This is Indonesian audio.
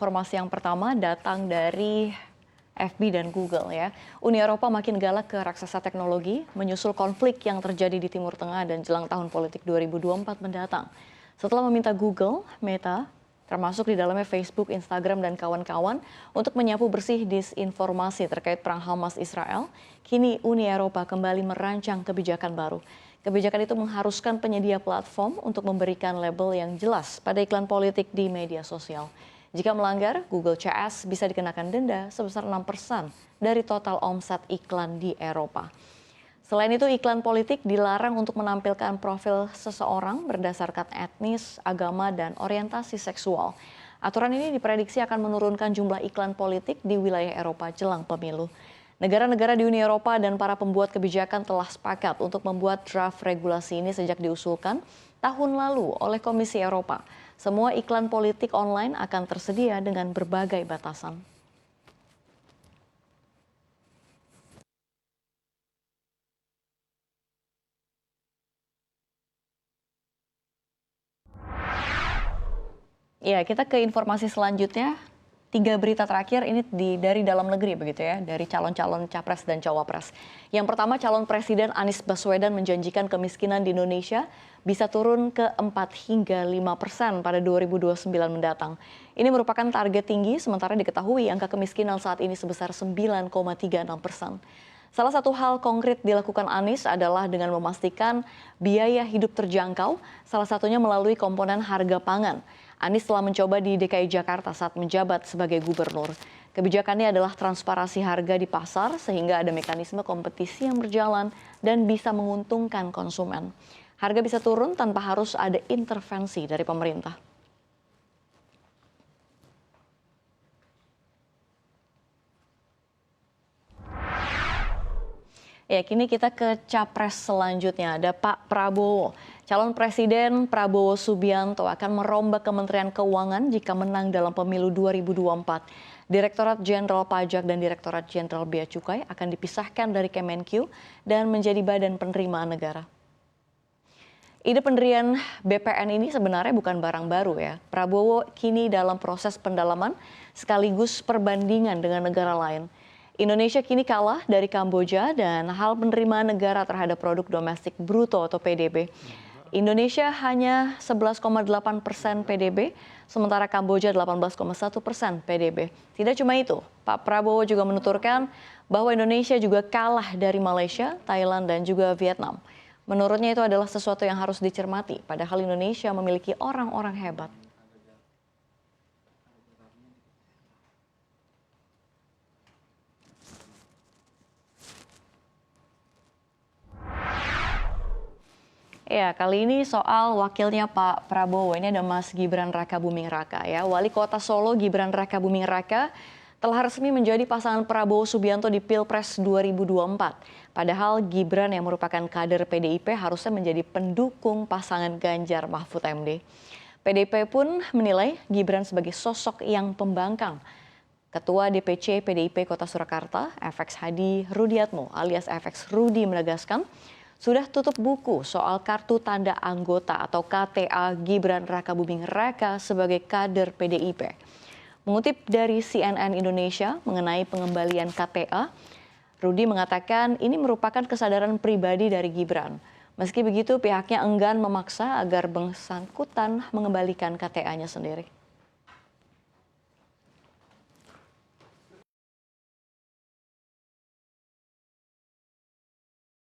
informasi yang pertama datang dari FB dan Google ya. Uni Eropa makin galak ke raksasa teknologi menyusul konflik yang terjadi di Timur Tengah dan jelang tahun politik 2024 mendatang. Setelah meminta Google, Meta, termasuk di dalamnya Facebook, Instagram, dan kawan-kawan untuk menyapu bersih disinformasi terkait perang Hamas-Israel, kini Uni Eropa kembali merancang kebijakan baru. Kebijakan itu mengharuskan penyedia platform untuk memberikan label yang jelas pada iklan politik di media sosial. Jika melanggar, Google CS bisa dikenakan denda sebesar 6% dari total omset iklan di Eropa. Selain itu, iklan politik dilarang untuk menampilkan profil seseorang berdasarkan etnis, agama, dan orientasi seksual. Aturan ini diprediksi akan menurunkan jumlah iklan politik di wilayah Eropa jelang pemilu. Negara-negara di Uni Eropa dan para pembuat kebijakan telah sepakat untuk membuat draft regulasi ini sejak diusulkan tahun lalu oleh Komisi Eropa. Semua iklan politik online akan tersedia dengan berbagai batasan. Ya, kita ke informasi selanjutnya. 3 berita terakhir ini dari dalam negeri begitu ya, dari calon-calon capres dan cawapres. Yang pertama, calon presiden Anies Baswedan menjanjikan kemiskinan di Indonesia bisa turun ke 4 hingga 5% pada 2029 mendatang. Ini merupakan target tinggi, sementara diketahui angka kemiskinan saat ini sebesar 9,36%. Salah satu hal konkret dilakukan Anies adalah dengan memastikan biaya hidup terjangkau, salah satunya melalui komponen harga pangan. Anies telah mencoba di DKI Jakarta saat menjabat sebagai gubernur. Kebijakannya adalah transparansi harga di pasar sehingga ada mekanisme kompetisi yang berjalan dan bisa menguntungkan konsumen. Harga bisa turun tanpa harus ada intervensi dari pemerintah. Ya, kini kita ke capres selanjutnya. Ada Pak Prabowo. Calon Presiden Prabowo Subianto akan merombak Kementerian Keuangan jika menang dalam pemilu 2024. Direktorat Jenderal Pajak dan Direktorat Jenderal Bea Cukai akan dipisahkan dari Kemenkyu dan menjadi badan penerimaan negara. Ide pendirian BPN ini sebenarnya bukan barang baru ya. Prabowo kini dalam proses pendalaman sekaligus perbandingan dengan negara lain. Indonesia kini kalah dari Kamboja dan hal penerimaan negara terhadap produk domestik bruto atau PDB. Indonesia hanya 11,8% PDB, sementara Kamboja 18,1% PDB. Tidak cuma itu, Pak Prabowo juga menuturkan bahwa Indonesia juga kalah dari Malaysia, Thailand, dan juga Vietnam. Menurutnya itu adalah sesuatu yang harus dicermati, padahal Indonesia memiliki orang-orang hebat. Ya, kali ini soal wakilnya Pak Prabowo. Ini ada Mas Gibran Rakabuming Raka ya. Wali Kota Solo Gibran Rakabuming Raka telah resmi menjadi pasangan Prabowo Subianto di Pilpres 2024. Padahal Gibran yang merupakan kader PDIP harusnya menjadi pendukung pasangan Ganjar Mahfud MD. PDIP pun menilai Gibran sebagai sosok yang pembangkang. Ketua DPC PDIP Kota Surakarta, FX Hadi Rudiatmo alias FX Rudi menegaskan, sudah tutup buku soal kartu tanda anggota atau KTA Gibran Rakabuming Raka sebagai kader PDIP. Mengutip dari CNN Indonesia mengenai pengembalian KTA, Rudi mengatakan ini merupakan kesadaran pribadi dari Gibran. Meski begitu pihaknya enggan memaksa agar bersangkutan mengembalikan KTA-nya sendiri.